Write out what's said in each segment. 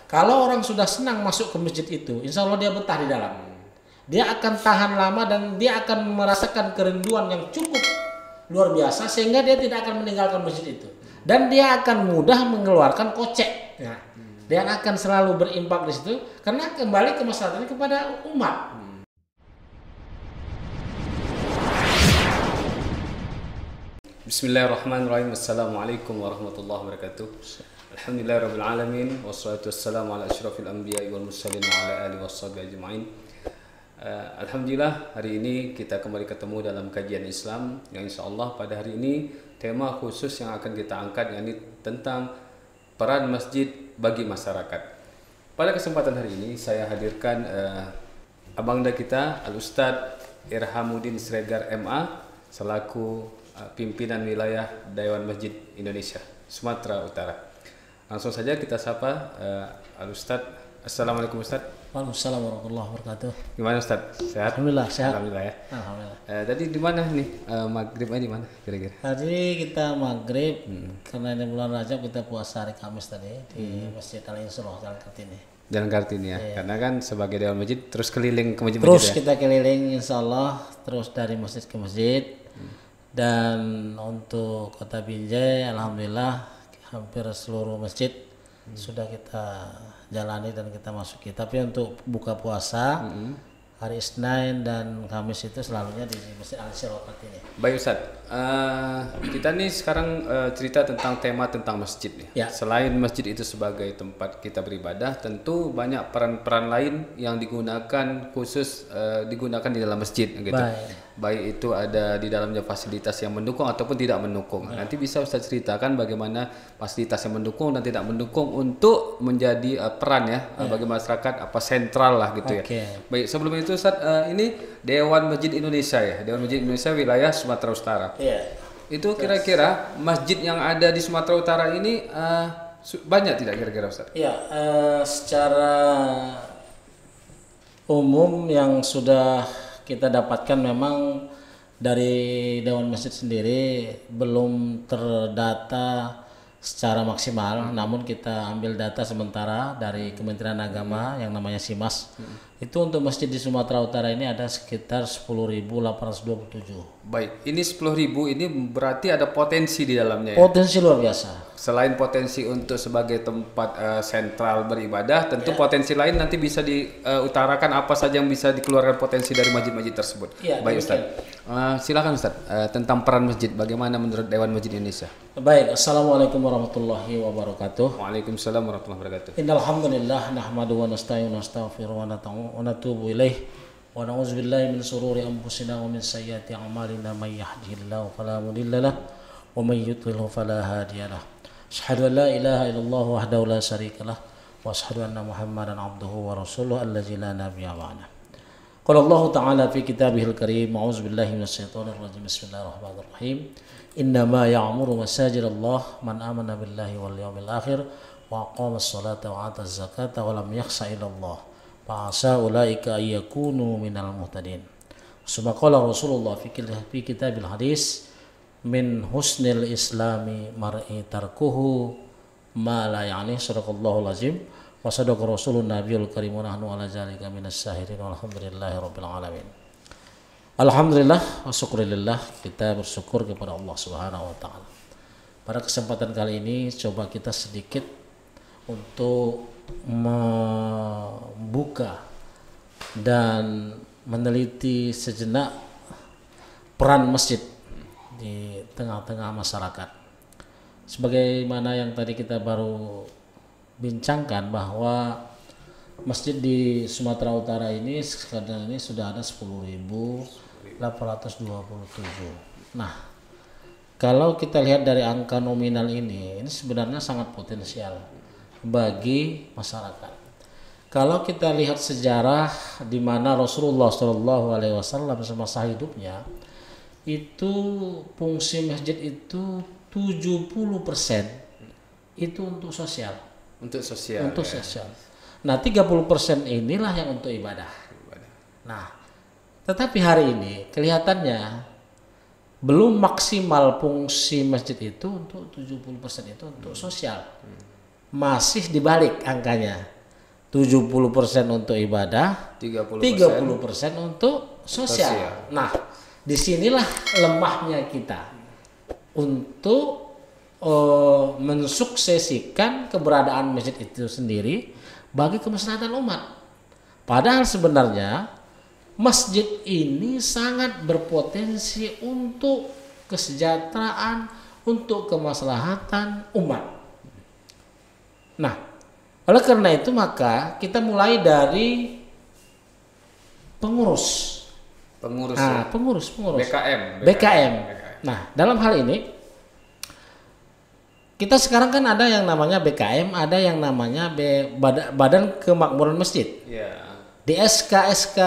Kalau orang sudah senang masuk ke masjid itu, insya Allah dia betah di dalam. Dia akan tahan lama dan dia akan merasakan kerinduan yang cukup luar biasa sehingga dia tidak akan meninggalkan masjid itu. Dan dia akan mudah mengeluarkan kocek. Nah, dia akan selalu berimpak di situ karena kembali ke masalahnya kepada umat. Bismillahirrahmanirrahim. Assalamualaikum warahmatullahi wabarakatuh. Alhamdulillahirabbil alamin wassalatu wassalamu ala asyrafil anbiya'i wal mursalin wa ala alihi washabihi ajmain. Alhamdulillah, hari ini kita kembali ketemu dalam kajian Islam yang insyaallah pada hari ini tema khusus yang akan kita angkat yakni tentang peran masjid bagi masyarakat. Pada kesempatan hari ini saya hadirkan abangda kita Al-Ustadz Irhamuddin Sregar MA selaku pimpinan wilayah Dewan Masjid Indonesia Sumatera Utara. Langsung saja kita sapa Al-Ustadz. Assalamualaikum Ustadz. Waalaikumsalam warahmatullahi wabarakatuh. Gimana Ustadz? Sehat? Alhamdulillah sehat. Alhamdulillah ya. Alhamdulillah. Tadi di mana nih maghribnya di mana kira-kira? Tadi kita maghrib karena ini bulan Rajab kita puasa hari Kamis tadi di Masjid Al-Insroh Jalan Kartini. Jalan Kartini ya. Karena kan sebagai Dewan Masjid terus keliling ke masjid-masjid Terus ya. kita keliling insya Allah terus dari masjid ke masjid. Dan untuk Kota Binjai alhamdulillah hampir seluruh masjid sudah kita jalani dan kita masuki. Tapi untuk buka puasa hari Isnin dan Kamis itu selalunya di Masjid Al-Insroh ini. Baik Ustadz, kita nih sekarang cerita tentang tema tentang masjid nih. Ya. Selain masjid itu sebagai tempat kita beribadah, tentu banyak peran-peran lain yang digunakan khusus digunakan di dalam masjid gitu. Baik itu ada di dalamnya fasilitas yang mendukung ataupun tidak mendukung. Nanti bisa Ustadz ceritakan bagaimana fasilitas yang mendukung dan tidak mendukung untuk menjadi peran ya bagi masyarakat apa sentral lah gitu ya. Baik, sebelum itu Ustadz, ini Dewan Masjid Indonesia ya, Dewan Masjid Indonesia wilayah Sumatera Utara. Itu kira-kira masjid yang ada di Sumatera Utara ini banyak tidak kira-kira Ustadz? Iya, secara umum yang sudah kita dapatkan memang dari Dewan Masjid sendiri belum terdata secara maksimal, namun kita ambil data sementara dari Kementerian Agama yang namanya SIMAS. Itu untuk masjid di Sumatera Utara ini ada sekitar 10.827. Baik, ini 10.000 ini berarti ada potensi di dalamnya ya? Potensi luar biasa. Selain potensi untuk sebagai tempat sentral beribadah, tentu potensi lain nanti bisa diutarakan apa saja yang bisa dikeluarkan potensi dari masjid-masjid tersebut. Baik Ustaz, silakan Ustaz, tentang peran masjid, bagaimana menurut Dewan Masjid Indonesia? Baik, Assalamualaikum warahmatullahi wabarakatuh. Waalaikumsalam warahmatullahi wabarakatuh. Innal hamdalillah nahmaduhu wa nasta'inu wa nastaghfiruhu wa natubu ilaih wa na'udzu billahi min shururi anfusina wa min sayyiati a'malina may yahdihillahu fala mudilla lahu wa may yudlilhu fala hadiyalah. Asyhadu an la ilaha illallah wahdahu la syarika lah wa asyhadu anna Muhammadan abduhu wa rasuluhu allazi la nabiyya ba'dahu. Qala Allah ta'ala fi kitabihil karim, a'udzu billahi minasy syaithanir rajim. Bismillahirrahmanirrahim. Innama ya'muru masajidallah man amana billahi wal yawmil akhir wa aqama as-salata wa ata az-zakata wa lam yakhsha illa Allah. Fa asa ulaika ay yakunu minal muhtadin. Suma qala Rasulullah fi kitabil hadis min husnil islami mar'i tarkuhu ma la ya'ni. Sadaqallahul azim wa sadaqa rasulun nabiyul karim wa nahnu ala zalika minas syahirin walhamdulillahi rabbil alamin. Alhamdulillah wa syukurillah, kita bersyukur kepada Allah Subhanahu wa taala. Pada kesempatan kali ini coba kita sedikit untuk membuka dan meneliti sejenak peran masjid di tengah-tengah masyarakat. Sebagaimana yang tadi kita baru bincangkan bahwa masjid di Sumatera Utara ini sekarang ini sudah ada 10.827. Nah, kalau kita lihat dari angka nominal ini sebenarnya sangat potensial bagi masyarakat. Kalau kita lihat sejarah di mana Rasulullah SAW semasa hidupnya itu fungsi masjid itu 70% itu untuk sosial. Untuk sosial. Untuk sosial. Nah, 30% inilah yang untuk ibadah. Nah, tetapi hari ini kelihatannya belum maksimal fungsi masjid itu untuk 70% itu untuk sosial. Masih dibalik angkanya. 70% untuk ibadah, 30% untuk sosial. Nah, disinilah lemahnya kita untuk mensuksesikan keberadaan masjid itu sendiri bagi kemaslahatan umat. Padahal sebenarnya masjid ini sangat berpotensi untuk kesejahteraan, untuk kemaslahatan umat. Nah, oleh karena itu maka kita mulai dari pengurus. Pengurus. BKM. Nah, dalam hal ini kita sekarang kan ada yang namanya BKM, ada yang namanya Badan Kemakmuran Masjid. Di SK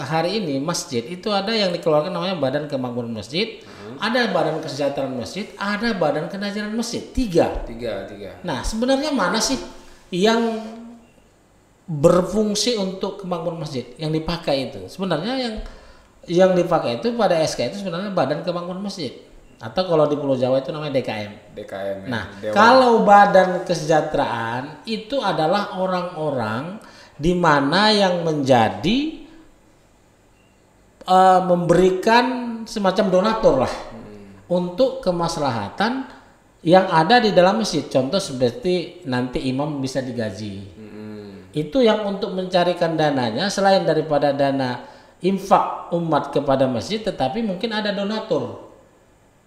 hari ini masjid itu ada yang dikeluarkan namanya Badan Kemakmuran Masjid, ada Badan Kesejahteraan Masjid, ada Badan Kenaziran Masjid. Tiga. Nah, sebenarnya mana sih yang berfungsi untuk kemakmuran masjid yang dipakai itu? Sebenarnya yang dipakai itu pada SK itu sebenarnya Badan Kemakmuran Masjid. Atau kalau di Pulau Jawa itu namanya DKM. Nah, kalau Badan Kesejahteraan itu adalah orang-orang di mana yang menjadi memberikan semacam donatur lah untuk kemaslahatan yang ada di dalam masjid. Contoh seperti nanti imam bisa digaji. Itu yang untuk mencarikan dananya selain daripada dana infak umat kepada masjid, tetapi mungkin ada donatur.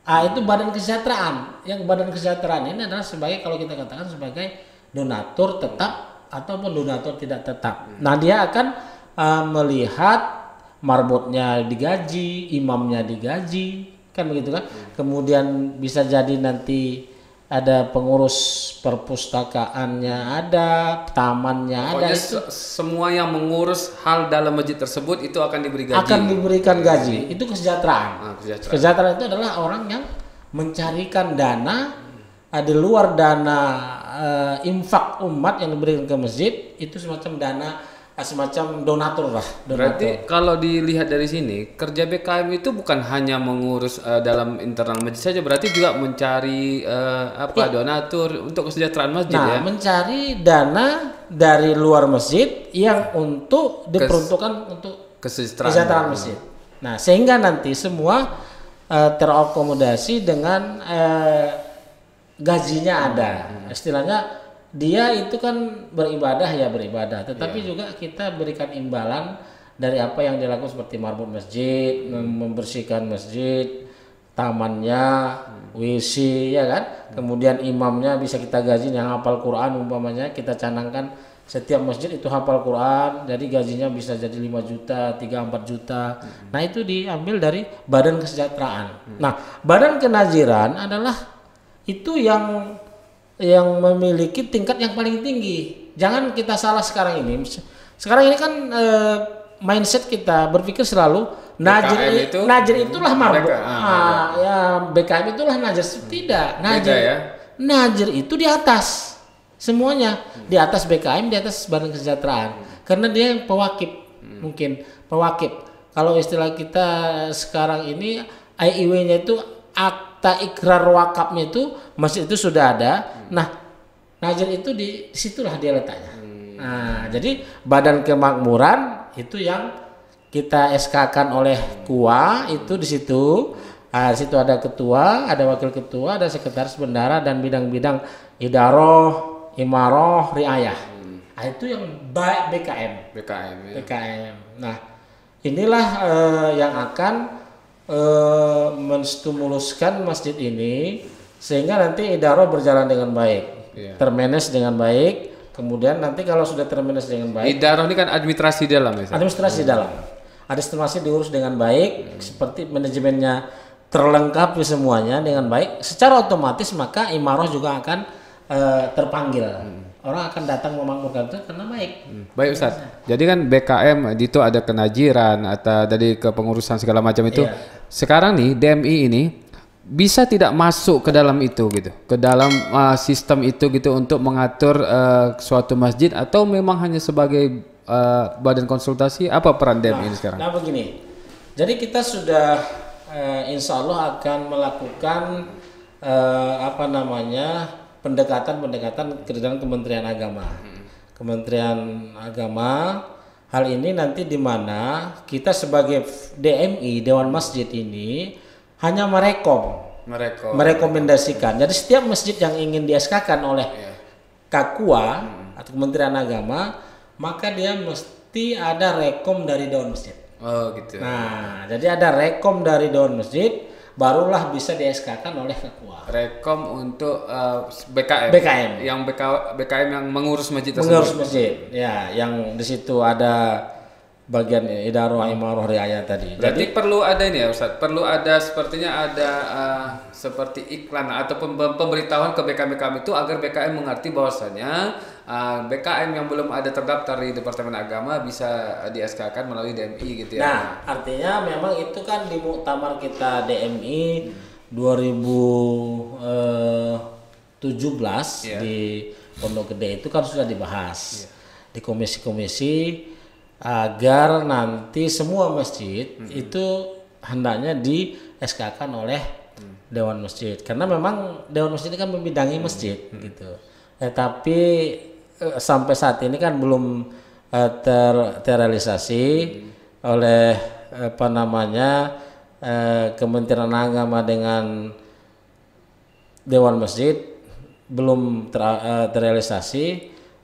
Itu Badan Kesejahteraan. Yang Badan Kesejahteraan ini adalah sebagai, kalau kita katakan sebagai donatur tetap ataupun donatur tidak tetap. Nah, dia akan melihat marbotnya digaji, imamnya digaji, kan begitu kan? Kemudian bisa jadi nanti ada pengurus perpustakaannya, ada tamannya, pokoknya ada itu semua yang mengurus hal dalam masjid tersebut itu akan diberi gaji. Akan diberikan gaji. Itu kesejahteraan. Kesejahteraan itu adalah orang yang mencarikan dana di luar dana infak umat yang diberikan ke masjid, itu semacam dana, semacam donatur lah. Berarti kalau dilihat dari sini, kerja BKM itu bukan hanya mengurus dalam internal masjid saja, berarti juga mencari donatur untuk kesejahteraan masjid. Nah, mencari dana dari luar masjid yang untuk diperuntukkan untuk kesejahteraan masjid. Nah, sehingga nanti semua terakomodasi dengan gajinya ada. Istilahnya dia itu kan beribadah, tetapi juga kita berikan imbalan dari apa yang dilakukan seperti marbot masjid, membersihkan masjid, tamannya, WC, ya kan. Kemudian imamnya bisa kita gaji yang hafal Quran, umpamanya kita canangkan setiap masjid itu hafal Quran, jadi gajinya bisa jadi 5 juta, 3-4 juta. Nah, itu diambil dari Badan Kesejahteraan. Nah, Badan Kenaziran adalah itu yang memiliki tingkat yang paling tinggi. Jangan kita salah sekarang ini. Sekarang ini kan mindset kita berpikir selalu najir itulah marbot. BKM itulah najir. Tidak, najir itu di atas. Semuanya di atas BKM, di atas Badan Kesejahteraan. Karena dia yang pewakif, mungkin pewakif. Kalau istilah kita sekarang ini IIW-nya itu akta ikrar wakafnya itu masjid itu sudah ada. Nah, najir itu di situlah dia letaknya. Nah, jadi Badan Kemakmuran itu yang kita SK-kan oleh KUA itu di situ. Di situ ada ketua, ada wakil ketua, ada sekretaris bendara dan bidang-bidang idaroh, imaroh, riayah. Itu yang baik BKM. Nah, inilah yang akan menstimuluskan masjid ini sehingga nanti idaroh berjalan dengan baik, termanage dengan baik. Kemudian nanti kalau sudah termanage dengan baik, idaroh ini kan administrasi dalam, administrasi diurus dengan baik, seperti manajemennya terlengkapi semuanya dengan baik, secara otomatis maka imaroh juga akan terpanggil. Orang akan datang memakmurkan itu karena baik. Baik Ustaz. Jadi kan BKM itu ada kenajiran atau dari kepengurusan segala macam itu. Sekarang nih DMI ini bisa tidak masuk ke dalam itu gitu, ke dalam sistem itu gitu untuk mengatur suatu masjid, atau memang hanya sebagai badan konsultasi? Apa peran DMI ini sekarang? Nah begini. Jadi kita sudah insya Allah akan melakukan pendekatan ke dalam Kementerian Agama. Kementerian Agama. Hal ini nanti di mana kita sebagai DMI Dewan Masjid ini hanya merekomendasikan. Jadi setiap masjid yang ingin di SK-kan oleh Kakua atau Kementerian Agama, maka dia mesti ada rekom dari Dewan Masjid. Oh gitu. Nah, jadi ada rekom dari Dewan Masjid, barulah bisa di SK-kan oleh Kakua. Rekom untuk BKM. Yang BKM yang mengurus masjid tersebut. Mengurus masjid. Ya, yang di situ ada bagian idarah imarah riayah tadi. Berarti perlu ada ini ya Ustaz, perlu ada sepertinya ada seperti iklan ataupun pemberitahuan ke BKM itu agar BKM mengerti bahwasanya BKM yang belum ada terdaftar di Departemen Agama bisa di SK-kan melalui DMI gitu ya. Nah, artinya memang itu kan di muktamar kita DMI 2017 di Pondok Gede itu kan sudah dibahas di komisi-komisi agar nanti semua masjid itu hendaknya di SK-kan oleh Dewan Masjid, karena memang Dewan Masjid ini kan membidangi masjid gitu. Tapi sampai saat ini kan belum terrealisasi oleh Kementerian Agama dengan Dewan Masjid belum terrealisasi.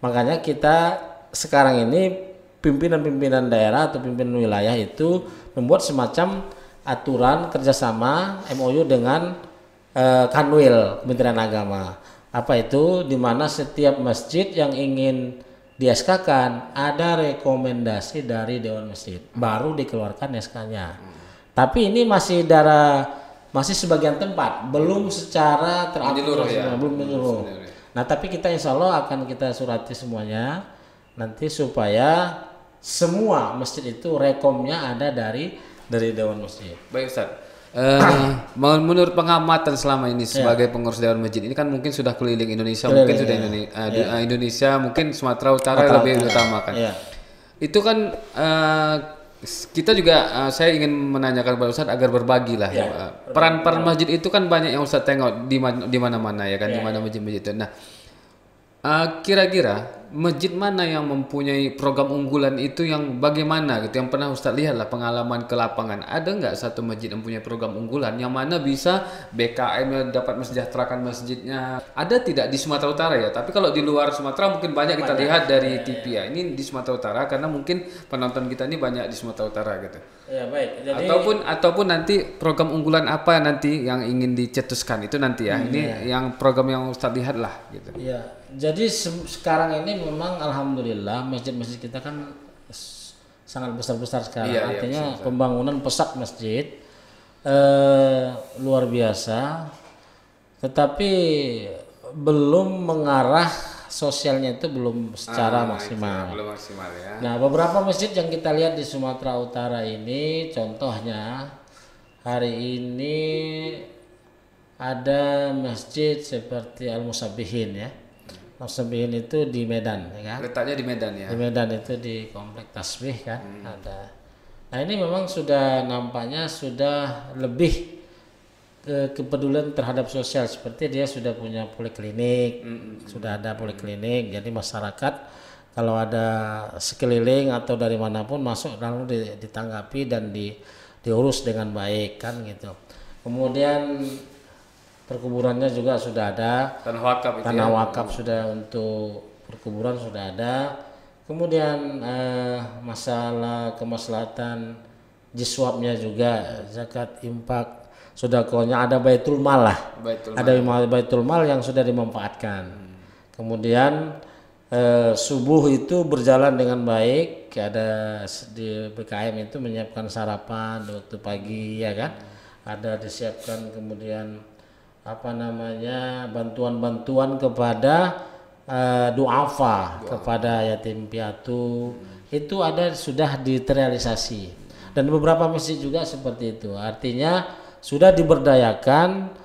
Makanya kita sekarang ini pimpinan-pimpinan daerah atau pimpinan wilayah itu membuat semacam aturan kerjasama MOU dengan Kanwil Kementerian Agama. Apa itu? Di mana setiap masjid yang ingin di SK-kan ada rekomendasi dari Dewan Masjid, baru dikeluarkan SK-nya. Tapi ini masih sebagian tempat, belum secara teratur, belum menyeluruh. Nah, tapi kita insya Allah akan kita surati semuanya nanti supaya semua masjid itu rekomnya ada dari Dewan Masjid. Baik Ustaz. Menurut pengamatan selama ini sebagai pengurus Dewan Masjid ini kan mungkin sudah keliling Indonesia, mungkin sudah Indonesia, mungkin Sumatera Utara lebih utamakan. Itu kan kita juga saya ingin menanyakan kepada Ustaz agar berbagi lah peran-peran masjid itu kan banyak yang Ustaz tengok di mana-mana ya kan, di mana masjid-masjid itu. Nah, kira-kira masjid mana yang mempunyai program unggulan itu, yang bagaimana gitu, yang pernah Ustaz lihat lah pengalaman ke lapangan, ada nggak satu masjid yang punya program unggulan yang mana bisa BKM dapat mensejahterakan masjidnya? Ada tidak di Sumatera Utara ya? Tapi kalau di luar Sumatera mungkin banyak kita lihat dari TV ya. Ini di Sumatera Utara karena mungkin penonton kita ini banyak di Sumatera Utara gitu. Ya baik. Jadi, ataupun nanti program unggulan apa nanti yang ingin dicetuskan itu nanti ya. Ini yang program yang Ustaz lihat lah gitu. Iya. Jadi sekarang ini memang alhamdulillah masjid-masjid kita kan sangat besar-besar sekarang. Artinya besar. Pembangunan pesat masjid luar biasa. Tetapi belum mengarah sosialnya itu belum secara maksimal. Belum maksimal ya. Nah, beberapa masjid yang kita lihat di Sumatera Utara ini, contohnya hari ini ada masjid seperti Al-Musabihin ya. Al-Musabihin itu di Medan ya kan? Letaknya di Medan ya. Di Medan itu di Komplek Tasbih kan ada. Nah, ini memang sudah nampaknya sudah lebih kepedulian terhadap sosial, seperti dia sudah punya poliklinik, sudah ada poliklinik, jadi masyarakat kalau ada sekeliling atau dari manapun masuk lalu ditanggapi dan diurus dengan baik kan gitu. Kemudian perkuburannya juga sudah ada, tanah wakaf sudah untuk perkuburan sudah ada. Kemudian masalah kemaslahatan jiswabnya juga, zakat, infak, sedekahnya ada, baitul mal lah. Ada baitul mal yang sudah dimanfaatkan. Kemudian subuh itu berjalan dengan baik, ada di BKM itu menyiapkan sarapan di waktu pagi ya kan. Ada disiapkan kemudian bantuan-bantuan kepada duafa kepada yatim piatu, itu ada sudah diterrealisasi, dan beberapa masjid juga seperti itu. Artinya sudah diberdayakan.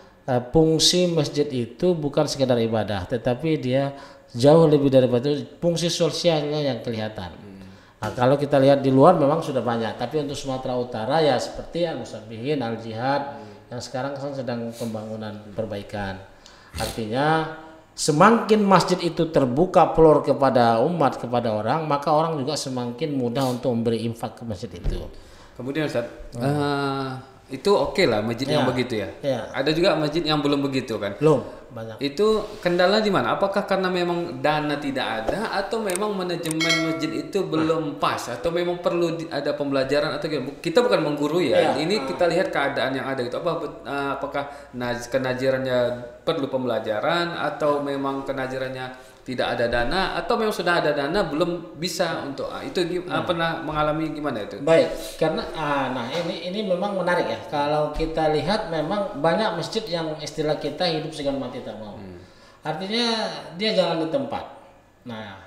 Fungsi masjid itu bukan sekedar ibadah, tetapi dia jauh lebih daripada itu, fungsi sosialnya yang kelihatan. Nah, kalau kita lihat di luar memang sudah banyak, tapi untuk Sumatera Utara ya seperti Al-Musabihin, Al-Jihad yang sekarang sedang pembangunan perbaikan. Artinya semakin masjid itu terbuka peluang kepada umat, kepada orang, maka orang juga semakin mudah untuk memberi infak ke masjid itu. Kemudian Ustaz, itu oke lah masjid yang begitu ya. Ada juga masjid yang belum begitu kan? Belum, banyak. Itu kendala di mana? Apakah karena memang dana tidak ada, atau memang manajemen masjid itu belum pas, atau memang perlu ada pembelajaran, atau kita bukan menggurui ya. Ini kita lihat keadaan yang ada gitu. Apakah kenajirannya perlu pembelajaran, atau memang kenajirannya tidak ada dana, atau memang sudah ada dana belum bisa untuk itu pernah mengalami gimana itu? Baik, karena nah ini memang menarik ya. Kalau kita lihat memang banyak masjid yang istilah kita hidup segan mati tak mau. Artinya dia jalan di tempat. Nah,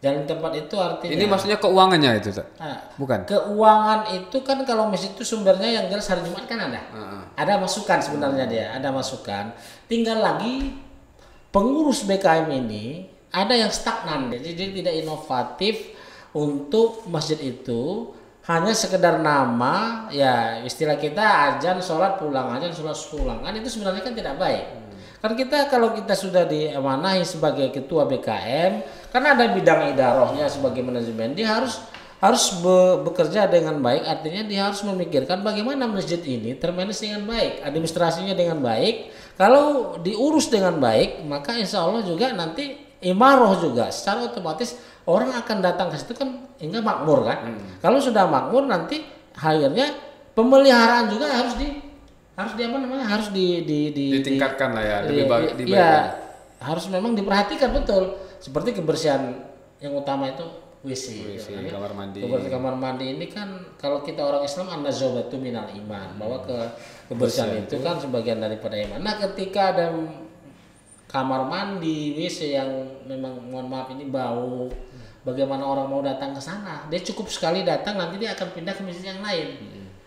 jalan di tempat itu artinya ini maksudnya keuangannya itu, bukan? Keuangan itu kan kalau masjid itu sumbernya yang jelas hari Jumat kan ada. Ada masukan sebenarnya dia, ada masukan. Tinggal lagi pengurus BKM ini ada yang stagnan, jadi tidak inovatif untuk masjid itu, hanya sekedar nama, ya istilah kita azan sholat pulang, azan sholat pulang, kan itu sebenarnya kan tidak baik. Kan kita kalau kita sudah diamanahi sebagai ketua BKM, kan ada bidang idarahnya sebagai manajemen, dia harus bekerja dengan baik, artinya dia harus memikirkan bagaimana masjid ini termanage dengan baik, administrasinya dengan baik. Kalau diurus dengan baik, maka insya Allah juga nanti imaroh juga secara otomatis orang akan datang ke situ kan hingga makmur kan. Kalau sudah makmur nanti akhirnya pemeliharaan juga harus ditingkatkan lah ya, lebih baik. Ya, harus memang diperhatikan betul. Seperti kebersihan yang utama itu WC, kamar mandi. Kamar mandi ini kan kalau kita orang Islam an-nazafatu minal iman, bahwa kebersihan itu kan sebagian daripada iman. Nah, ketika ada kamar mandi, WC yang memang mohon maaf ini bau, bagaimana orang mau datang ke sana? Dia cukup sekali datang, nanti dia akan pindah ke masjid yang lain.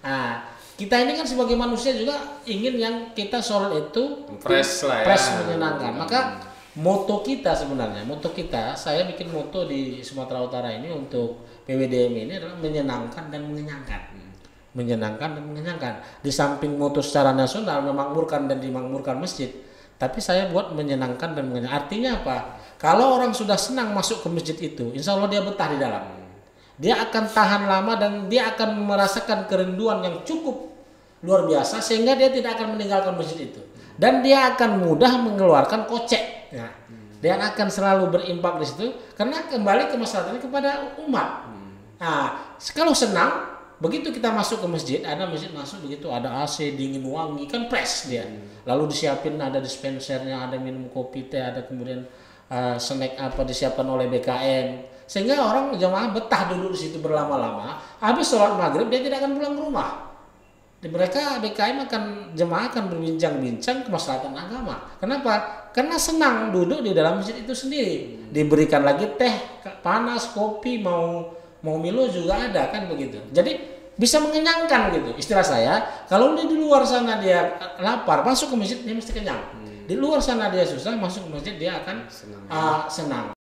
Nah, kita ini kan sebagai manusia juga ingin yang kita sholat itu fresh menyenangkan. Maka moto kita sebenarnya, saya bikin moto di Sumatera Utara ini untuk PWDM ini adalah menyenangkan dan mengenyangkan. Menyenangkan dan mengenyangkan. Di samping moto secara nasional memakmurkan dan dimakmurkan masjid, tapi saya buat menyenangkan dan mengenyangkan. Artinya apa? Kalau orang sudah senang masuk ke masjid itu, insya Allah dia betah di dalam. Dia akan tahan lama dan dia akan merasakan kerinduan yang cukup luar biasa sehingga dia tidak akan meninggalkan masjid itu. Dan dia akan mudah mengeluarkan kocek. Nah, dia akan selalu berimpak di situ karena kembali ke masalah ini kepada umat. Nah, kalau senang, begitu kita masuk ke masjid, ada masjid masuk begitu ada AC dingin wangi kan fresh dia. Lalu disiapin ada dispensernya, ada minum kopi teh, ada kemudian snack apa disiapkan oleh BKM sehingga orang jemaah betah duduk di situ berlama-lama. Habis sholat maghrib dia tidak akan pulang ke rumah. Mereka BKM jemaah akan berbincang-bincang kemaslahatan agama. Kenapa? Karena senang duduk di dalam masjid itu sendiri. Diberikan lagi teh panas, kopi, mau Milo juga ada kan begitu. Jadi bisa mengenyangkan gitu. Istilah saya, kalau di luar sana dia lapar, masuk ke masjid dia mesti kenyang. Di luar sana dia susah, masuk ke masjid dia akan senang.